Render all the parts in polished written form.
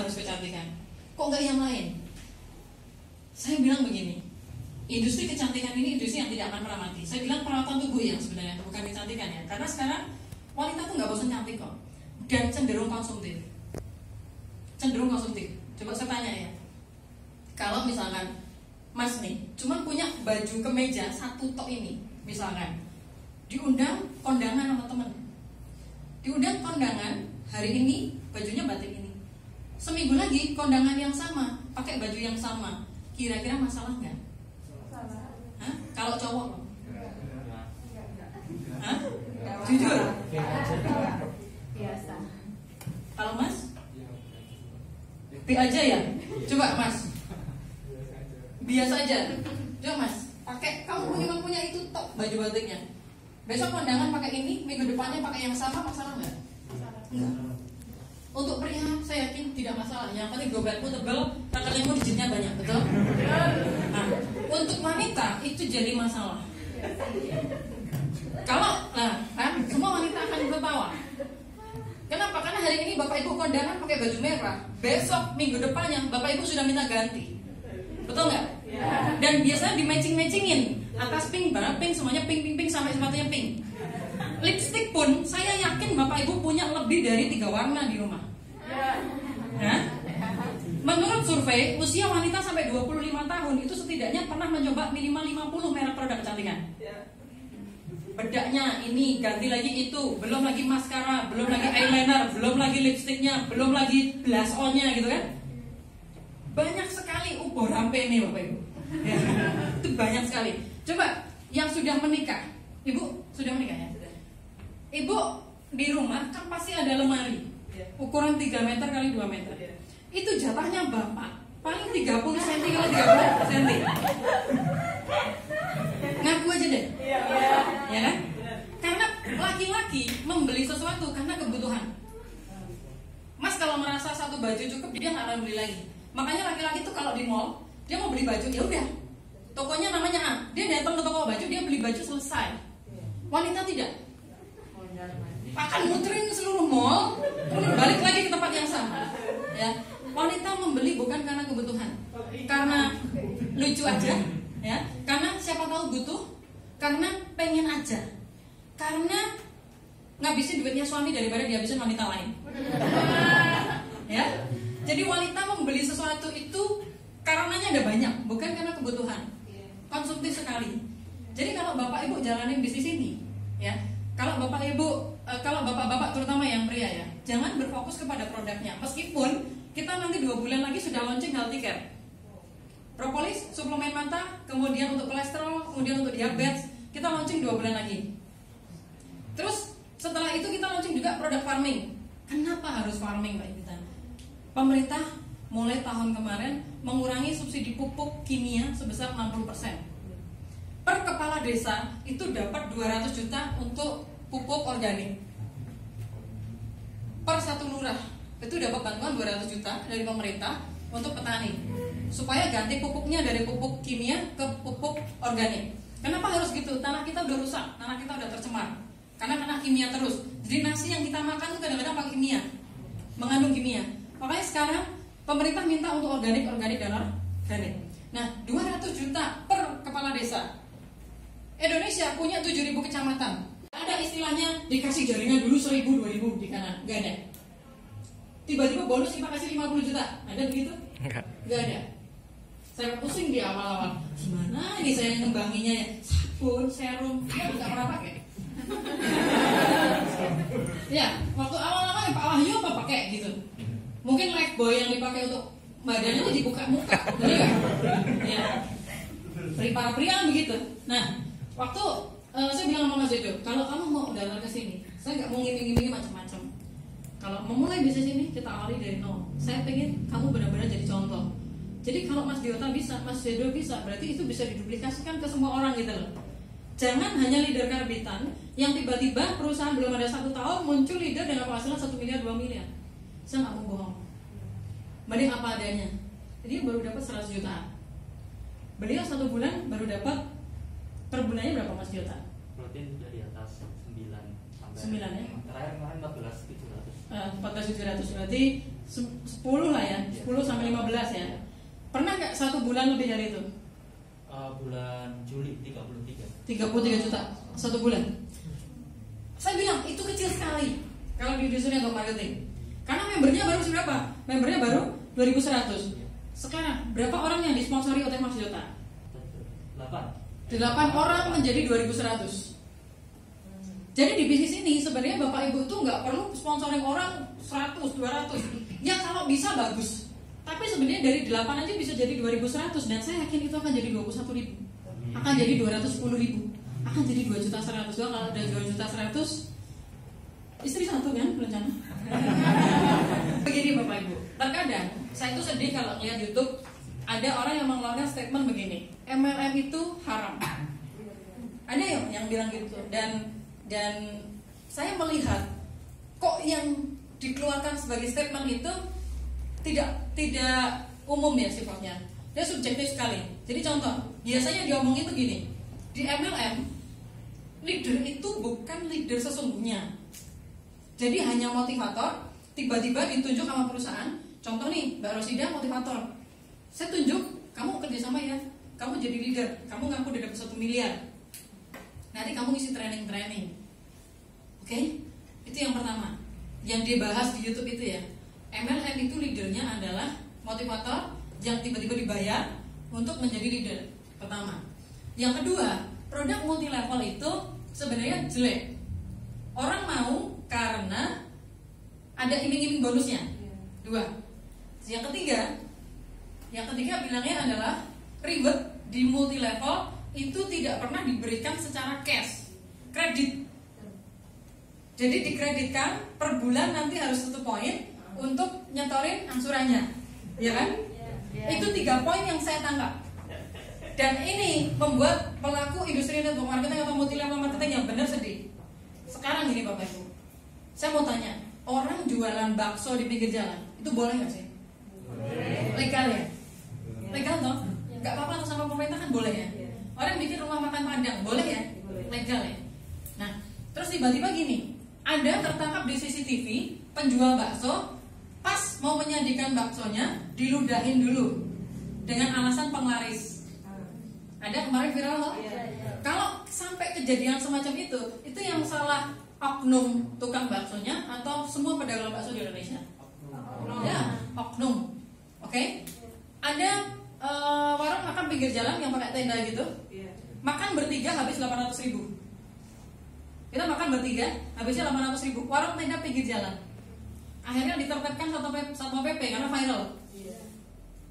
harus kecantikan. Kok nggak yang lain? Saya bilang begini, industri kecantikan ini industri yang tidak akan pernah mati. Saya bilang perawatan tubuh yang sebenarnya, bukan kecantikan ya. Karena sekarang wanita tuh nggak bosan cantik kok, dan cenderung konsumtif. Coba saya tanya ya, kalau misalkan Mas nih cuma punya baju kemeja satu tok ini, misalkan diundang kondangan sama temen, diundang kondangan hari ini bajunya batik ini, seminggu lagi kondangan yang sama pakai baju yang sama, kira-kira masalah nggak? Hah? Kalau cowok? Hah? Jujur? Biasa. Kalau Mas? B aja ya? Coba Mas. Biasa aja. Coba Mas, pakai, kamu cuma punya itu tok baju batiknya. Besok kondangan pakai ini, minggu depannya pakai yang sama, masalah nggak? Enggak. Untuk pria saya yakin tidak masalah. Yang penting gobletmu tebal, takaranmu digitnya banyak, betul? Nah, untuk wanita itu jadi masalah. Kalau, kan semua wanita akan tertawa. Kenapa? Karena hari ini bapak ibu kondangan pakai baju merah, besok minggu depannya bapak ibu sudah minta ganti, betul nggak? Dan biasanya di matching-matchingin, atas pink, bawah pink, semuanya pink sampai sepatunya pink. Lipstick pun saya yakin bapak ibu punya lebih dari 3 warna di rumah. Nah, menurut survei usia wanita sampai 25 tahun itu setidaknya pernah mencoba minimal 50 merek produk kecantikan. Bedaknya ini, ganti lagi itu, belum lagi maskara, belum lagi eyeliner, belum lagi lipstiknya, belum lagi blush on-nya gitu kan. Banyak sekali rampe nih bapak ibu ya, itu banyak sekali. Coba yang sudah menikah, ibu sudah menikah ya? Ibu di rumah kan pasti ada lemari ukuran 3 meter kali 2 meter. Itu jatahnya bapak paling 30 cm kali 30 cm. Ngaku aja deh. Ya kan? Karena laki-laki membeli sesuatu karena kebutuhan. Mas kalau merasa satu baju cukup, dia nggak akan beli lagi. Makanya laki-laki tuh kalau di mall, dia mau beli baju, ya udah. Tokonya namanya A, dia datang ke toko baju, dia beli baju selesai. Wanita tidak. Akan muterin seluruh mall, kemudian balik lagi ke tempat yang sama. Ya, wanita membeli bukan karena kebutuhan, karena lucu aja, ya. Karena siapa tahu butuh, karena pengen aja, karena ngabisin duitnya suami daripada dihabisin wanita lain. Ya, jadi wanita membeli sesuatu itu karenanya ada banyak, bukan karena kebutuhan. Konsumtif sekali. Jadi kalau bapak ibu jalanin bisnis ini, ya. Kalau bapak ibu, kalau bapak-bapak terutama yang pria ya, jangan berfokus kepada produknya. Meskipun kita nanti 2 bulan lagi sudah launching healthy care, propolis, suplemen mata, kemudian untuk kolesterol, kemudian untuk diabetes, kita launching 2 bulan lagi. Terus setelah itu kita launching juga produk farming. Kenapa harus farming Mbak Ivita? Pemerintah mulai tahun kemarin mengurangi subsidi pupuk kimia sebesar 60%. Per kepala desa itu dapat 200 juta untuk pupuk organik. Per satu lurah itu dapat bantuan 200 juta dari pemerintah untuk petani, supaya ganti pupuknya dari pupuk kimia ke pupuk organik. Kenapa harus gitu? Tanah kita udah rusak, tanah kita udah tercemar karena kena kimia terus. Jadi nasi yang kita makan tuh kadang-kadang pakai kimia, mengandung kimia. Makanya sekarang pemerintah minta untuk organik dan organik. Nah, 200 juta per kepala desa. Indonesia punya 7.000 kecamatan. Ada istilahnya dikasih jaringan dulu 1.000, 2.000 di kanan, nggak ada. Tiba-tiba bonus kita kasih 50 juta, ada begitu? Nggak ada. Saya pusing di awal-awal. Gimana ini saya ngembanginya ya? Sabun, serum, dia nggak pernah pakai. Ya, waktu awal-awal Pak Wahyu apa pakai gitu. Mungkin Lifebuoy yang dipakai untuk badannya itu dibuka muka, betul nggak? Ya. Para pria begitu. Nah, waktu saya bilang sama Mas Edo, kalau kamu mau datang ke sini, saya nggak mau ngiming-ngiming macam-macam. Kalau memulai bisnis ini kita awali dari nol. Saya pengen kamu benar-benar jadi contoh. Jadi kalau Mas Diota bisa, Mas Edo bisa, berarti itu bisa diduplikasikan ke semua orang gitu loh. Jangan hanya leader karbitan yang tiba-tiba perusahaan belum ada 1 tahun muncul leader dengan penghasilan 1 miliar 2 miliar. Saya nggak mau bohong. Mending apa adanya. Jadi baru dapat 100 jutaan. Beliau 1 bulan baru dapat per bulannya berapa Mas Diota? Berarti sudah di atas 9 sampai 9 ya? Terakhir kemarin 14.700. 14.700 berarti 10 lah ya, 10 sampai 15 ya. Pernah nggak 1 bulan lebih dari itu? Bulan Juli 33 juta 1 bulan. Saya bilang itu kecil sekali kalau di industri network marketing. Karena membernya baru berapa? Membernya baru 2.100. Sekarang berapa orang yang disponsori oleh Mas Jota? 8 orang menjadi 2.100. Jadi di bisnis ini sebenarnya Bapak Ibu tuh nggak perlu sponsoring orang 100, 200. Ya kalau bisa bagus. Tapi sebenarnya dari 8 aja bisa jadi 2.100 dan saya yakin itu akan jadi 21.000. Akan jadi 210.000. Akan jadi 2.100.000. Kalau ada 2.100.000 istri 1 kan rencana. Begini Bapak Ibu, terkadang saya itu sedih kalau lihat YouTube ada orang yang mengeluarkan statement begini, MLM itu haram. Ada yang bilang gitu dan saya melihat kok yang dikeluarkan sebagai statement itu tidak umum ya sifatnya. Dia subjektif sekali. Jadi contoh, biasanya diomongin begini. Di MLM, leader itu bukan leader sesungguhnya. Jadi hanya motivator, tiba-tiba ditunjuk sama perusahaan. Contoh nih, Mbak Rosida motivator. Saya tunjuk, kamu kerjasama ya. Kamu jadi leader, kamu ngaku udah dapat 1 miliar. Nanti kamu isi training. Oke? Itu yang pertama. Yang dibahas di YouTube itu ya. MLM itu leadernya adalah motivator yang tiba-tiba dibayar untuk menjadi leader. Pertama. Yang kedua, produk multi level itu sebenarnya jelek. Orang mau karena ada iming-iming bonusnya. 2. Yang ketiga bilangnya adalah ribet di multi level itu tidak pernah diberikan secara cash, kredit. Jadi dikreditkan per bulan nanti harus 1 poin untuk nyetorin angsurannya, ya kan? Itu 3 poin yang saya tangkap. Dan ini membuat pelaku industri network marketing atau multi level marketing yang benar sedih. Sekarang gini Bapak Ibu, saya mau tanya, orang jualan bakso di pinggir jalan itu boleh nggak sih? Legal ya? Legal toh? Nggak apa-apa sama pemerintah kan boleh ya? Orang bikin rumah makan Padang boleh ya? Legal ya? Nah, terus tiba-tiba gini, ada tertangkap di CCTV penjual bakso pas mau menyajikan baksonya diludahin dulu dengan alasan penglaris. Ada kemarin viral loh. Kalau sampai kejadian semacam itu yang salah oknum tukang baksonya atau semua pedagang bakso di Indonesia? Ya, oknum. Oke? Ada warung makan pinggir jalan yang pakai tenda gitu. Makan bertiga habis 800.000. Kita makan bertiga habisnya 800.000. Warung tenda pinggir jalan. Akhirnya ditertibkan Satpol PP karena viral.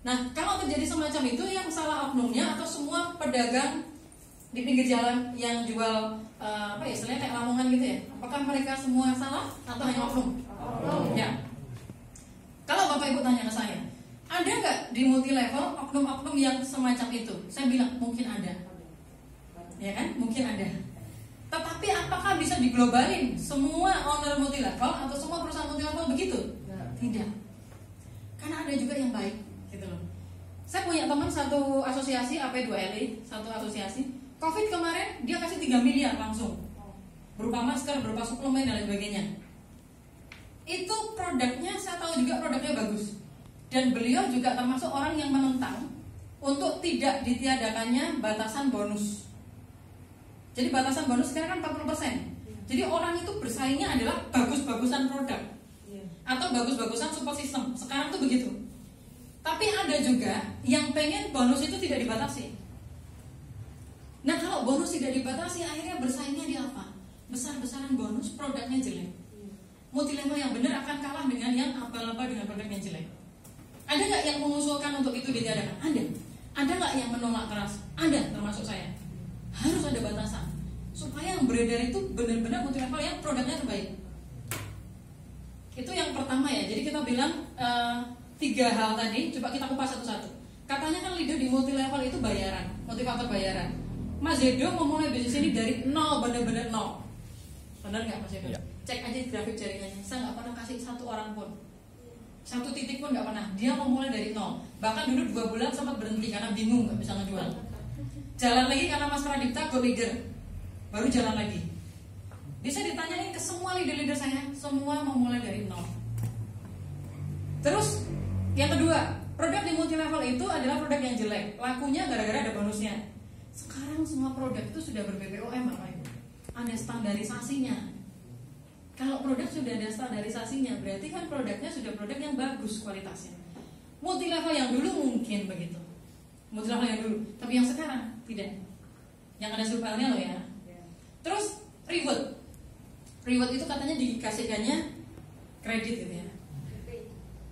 Nah, kalau terjadi semacam itu yang salah oknumnya atau semua pedagang di pinggir jalan yang jual apa ya, istilahnya kayak lamongan gitu ya? Apakah mereka semua salah atau hanya oknum? Ya. Kalau Bapak Ibu tanya ke saya, ada nggak di multi level oknum-oknum yang semacam itu? Saya bilang mungkin ada. Ya kan? Mungkin ada. Tetapi apakah bisa diglobalin semua owner multi level atau semua perusahaan multi level begitu? Tidak. Karena ada juga yang baik, gitu loh. Saya punya teman satu asosiasi AP2LI, satu asosiasi. Covid kemarin dia kasih 3 miliar langsung, berupa masker, berupa suplemen dan lain sebagainya. Itu produknya, saya tahu juga produknya bagus. Dan beliau juga termasuk orang yang menentang untuk tidak ditiadakannya batasan bonus. Jadi batasan bonus sekarang kan 40%. Jadi orang itu bersaingnya adalah bagus-bagusan produk atau bagus-bagusan support system. Sekarang tuh begitu. Tapi ada juga yang pengen bonus itu tidak dibatasi. Nah kalau bonus tidak dibatasi, akhirnya bersaingnya di apa? Besar-besaran bonus, produknya jelek. Multi level yang benar akan kalah dengan yang abal-abal dengan produk yang jelek. Ada nggak yang mengusulkan untuk itu ditiadakan? Ada. Ada nggak yang menolak keras? Ada, termasuk saya. Harus ada batasan supaya yang beredar itu benar-benar multi level yang produknya terbaik. Itu yang pertama ya. Jadi kita bilang 3 hal tadi. Coba kita kupas satu-satu. Katanya kan leader di multi level itu bayaran, motivator bayaran. Mas Zedo memulai bisnis ini dari nol, benar-benar nol. Benar nggak Mas Zedo? Ya. Cek aja grafik jaringannya. Saya nggak pernah kasih 1 orang pun, 1 titik pun nggak pernah. Dia memulai dari nol. Bahkan dulu 2 bulan sempat berhenti karena bingung nggak bisa ngejual. Jalan lagi karena Mas Pradipta go leader, baru jalan lagi. Bisa ditanyain ke semua leader-leader saya, semua memulai dari nol. Terus yang kedua, produk di multi level itu adalah produk yang jelek, lakunya gara-gara ada bonusnya. Sekarang semua produk itu sudah ber-BPOM Bapak Ibu. Ada standarisasinya. Kalau produk sudah ada standarisasinya, berarti kan produknya sudah produk yang bagus kualitasnya. Multi level yang dulu mungkin begitu. Multi level yang dulu, tapi yang sekarang tidak. Yang ada surveillance loh ya. Terus reward. Reward itu katanya dikasihkannya kredit gitu ya.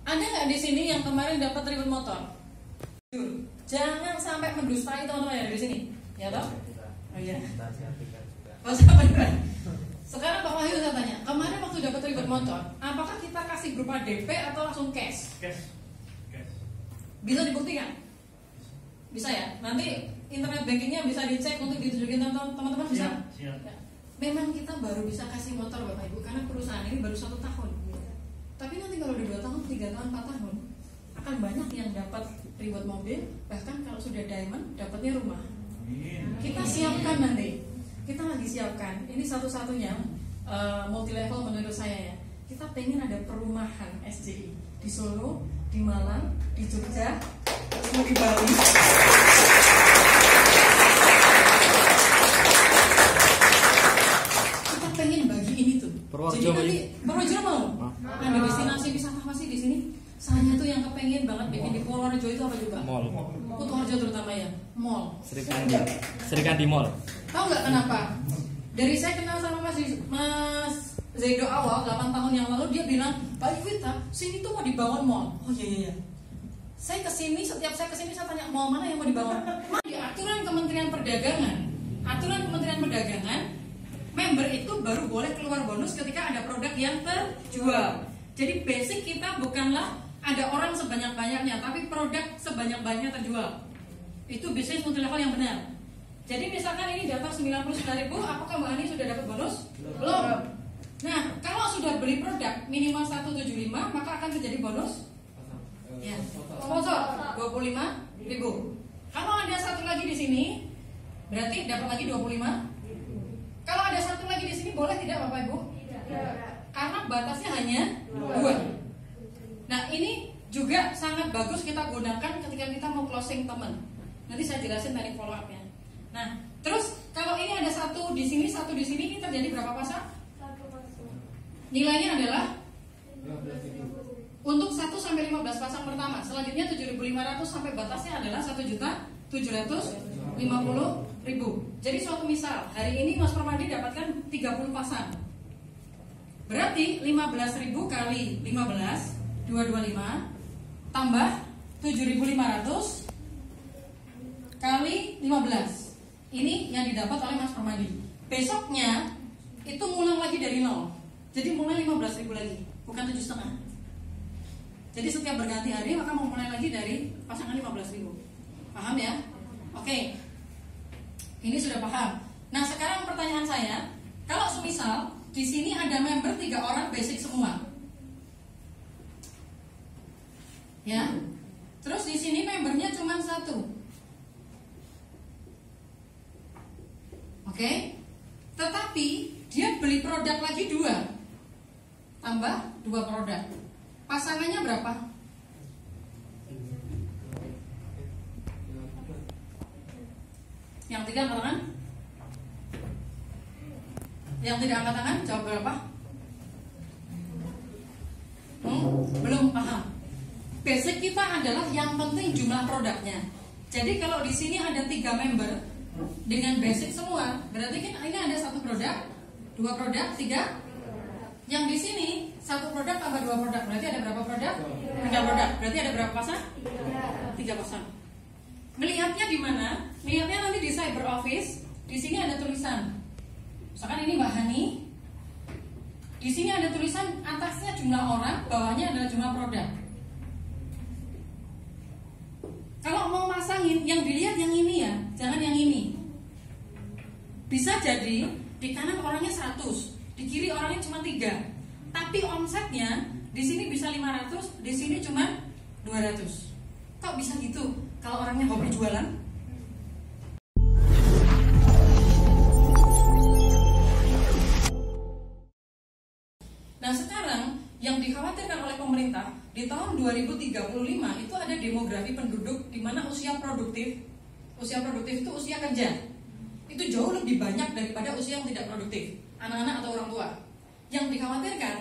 Ada nggak di sini yang kemarin dapat reward motor? Jangan sampai mendustai teman-teman yang ada di sini, ya toh? Oh iya. Oh, sekarang Pak Wahyu saya tanya, kemarin waktu dapat reward motor, apakah kita kasih berupa DP atau langsung cash? Cash. Bisa dibuktikan? Bisa ya? Nanti internet bankingnya bisa dicek untuk ditunjukin teman-teman bisa? Siap. Ya. Memang kita baru bisa kasih motor Bapak Ibu karena perusahaan ini baru 1 tahun. Tapi nanti kalau di 2 tahun, 3 tahun, 4 tahun akan banyak yang dapat reward mobil, bahkan kalau sudah diamond dapatnya rumah. Kita siapkan nanti. Kita lagi siapkan. Ini satu-satunya multi level menurut saya ya. Kita pengen ada perumahan SJI di Solo, di Malang, di Jogja, terus di Bali. Kita pengen bagi ini tuh. Jadi nanti Purworejo mau? Ada destinasi wisata apa sih di sini? Saya tuh yang kepengen banget bikin di Purworejo itu apa juga? Mall. Kutoarjo terutama ya, mall. Serikandi Mall. Tahu nggak kenapa? Dari saya kenal sama Mas Zaido awal 8 tahun yang lalu, dia bilang, Pak Iwita, sini tuh mau dibangun mall. Oh iya. Saya kesini, setiap saya kesini saya tanya mall mana yang mau dibangun. Di aturan Kementerian Perdagangan, member itu baru boleh keluar bonus ketika ada produk yang terjual. Jadi basic kita bukanlah ada orang sebanyak-banyaknya, tapi produk sebanyak-banyaknya terjual. Itu bisnis multi level yang benar. Jadi misalkan ini daftar 99.000, apakah Mbak Ani sudah dapat bonus? Belum. Nah, kalau sudah beli produk minimal 175, maka akan terjadi bonus. Ya, sponsor 25.000. Kalau ada satu lagi di sini, berarti dapat lagi 25. Kalau ada satu lagi di sini, boleh tidak Bapak Ibu? Tidak. Karena batasnya hanya 2. Nah, ini juga sangat bagus kita gunakan ketika kita mau closing teman. Nanti saya jelasin teknik follow up-nya. Nah, terus kalau ini ada satu di sini, satu di sini, ini terjadi berapa pasang? Nilainya adalah untuk 1 sampai 15 pasang pertama. Selanjutnya 7.500 sampai batasnya adalah 1.750.000. Jadi suatu misal, hari ini Mas Permadi dapatkan 30 pasang. Berarti 15.000 kali 15 225 tambah 7.500 kali 15. Ini yang didapat oleh Mas Permadi. Besoknya itu ngulang lagi dari 0. Jadi mulai 15.000 lagi, bukan 7,5. Jadi setiap berganti hari maka memulai lagi dari pasangan 15.000. Paham ya? Oke. Ini sudah paham. Nah, sekarang pertanyaan saya, kalau semisal di sini ada member 3 orang basic semua. Ya. Terus di sini membernya cuma 1. Oke. Tetapi dia beli produk lagi 2. Tambah 2 produk. Pasangannya berapa? Yang tidak angkat tangan? Yang tidak angkat tangan jawab berapa? Belum paham. Basic kita adalah yang penting jumlah produknya. Jadi kalau di sini ada 3 member dengan basic semua, berarti kan ini ada 1 produk, 2 produk, 3. Yang di sini 1 produk tambah 2 produk, berarti ada berapa produk? 3 produk. Berarti ada berapa pasang? 3 pasang. Melihatnya di mana? Melihatnya nanti di cyber office. Di sini ada tulisan. Misalkan ini Mbak Hani. Di sini ada tulisan atasnya jumlah orang, bawahnya adalah jumlah produk. Kalau mau masangin, yang dilihat yang ini ya, jangan yang ini. Bisa jadi di kanan orangnya 100, di kiri orangnya cuma 3. Tapi omsetnya di sini bisa 500, di sini cuma 200. Kok bisa gitu? Kalau orangnya hobi jualan? Nah, sekarang yang dikhawatirkan oleh pemerintah di tahun 2035 itu ada demografi penduduk di mana usia produktif itu usia kerja itu jauh lebih banyak daripada usia yang tidak produktif, anak-anak atau orang tua. Yang dikhawatirkan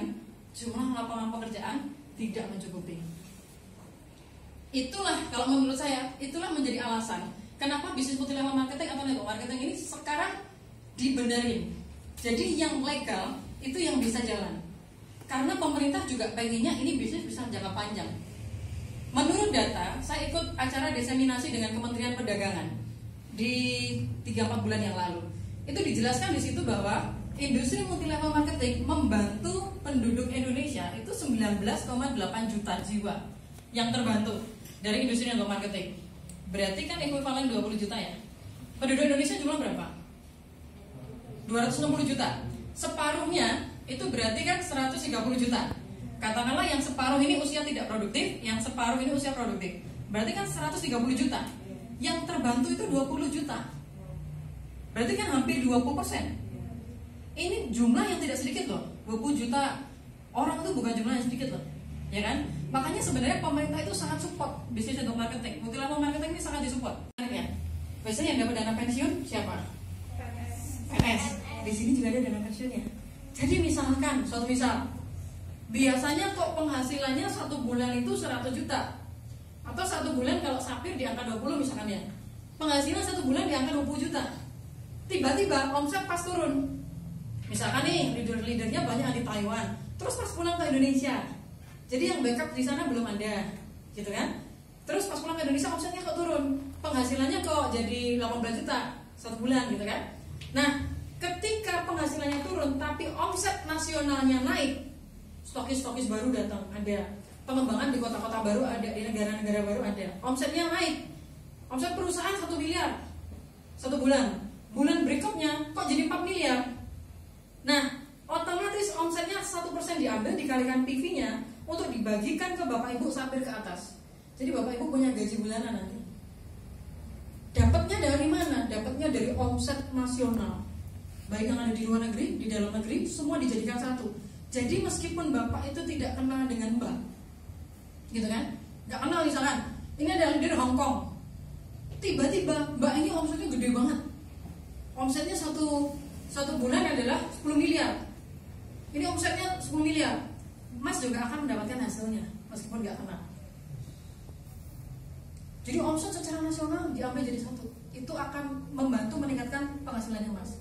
jumlah lapangan pekerjaan tidak mencukupi. Itulah kalau menurut saya, itulah menjadi alasan kenapa bisnis multilevel marketing atau network marketing ini sekarang dibenerin. Jadi yang legal itu yang bisa jalan. Karena pemerintah juga pengennya ini bisnis bisa jangka panjang. Menurut data, saya ikut acara diseminasi dengan Kementerian Perdagangan di 3-4 bulan yang lalu. Itu dijelaskan di situ bahwa industri multilevel marketing membantu penduduk Indonesia itu 19,8 juta jiwa yang terbantu dari industri network marketing. Berarti kan ekuivalen 20 juta ya. Penduduk Indonesia jumlah berapa? 260 juta. Separuhnya itu berarti kan 130 juta. Katakanlah yang separuh ini usia tidak produktif, yang separuh ini usia produktif. Berarti kan 130 juta. Yang terbantu itu 20 juta. Berarti kan hampir 20%. Ini jumlah yang tidak sedikit loh. 20 juta orang itu bukan jumlah yang sedikit loh. Ya kan? Makanya sebenarnya pemerintah itu sangat support bisnis network marketing. Multilevel marketing ini sangat disupport. Ya. Biasanya yang dapat dana pensiun siapa? PNS. Di sini juga ada dana pensiunnya. Jadi misalkan, suatu misal, biasanya kok penghasilannya 1 bulan itu 100 juta. Atau 1 bulan kalau sapir di angka 20 misalkan ya. Penghasilan 1 bulan di angka 20 juta. Tiba-tiba omset pas turun. Misalkan nih leader-leadernya banyak di Taiwan. Terus pas pulang ke Indonesia. Jadi yang backup di sana belum ada. Gitu kan? Terus pas pulang ke Indonesia omsetnya kok turun. Penghasilannya kok jadi 18 juta 1 bulan gitu kan. Nah, ketika penghasilannya turun tapi omset nasionalnya naik, stokis-stokis baru datang, ada pengembangan di kota-kota baru, ada di negara-negara baru, ada omsetnya naik, omset perusahaan 1 miliar 1 bulan, bulan berikutnya kok jadi 4 miliar. Nah, otomatis omsetnya 1% diambil, dikalikan PV-nya untuk dibagikan ke bapak ibu sampai ke atas. Jadi bapak ibu punya gaji bulanan nanti. Dapatnya dari mana? Dapatnya dari omset nasional, baik yang ada di luar negeri, di dalam negeri, semua dijadikan satu. Jadi meskipun bapak itu tidak kenal dengan mbak, gitu kan, nggak kenal misalkan, ini ada leader Hong Kong, tiba-tiba mbak ini omsetnya gede banget, omsetnya satu bulan adalah 10 miliar, ini omsetnya 10 miliar, mas juga akan mendapatkan hasilnya meskipun nggak kenal. Jadi omset secara nasional diambil jadi satu, itu akan membantu meningkatkan penghasilannya mas.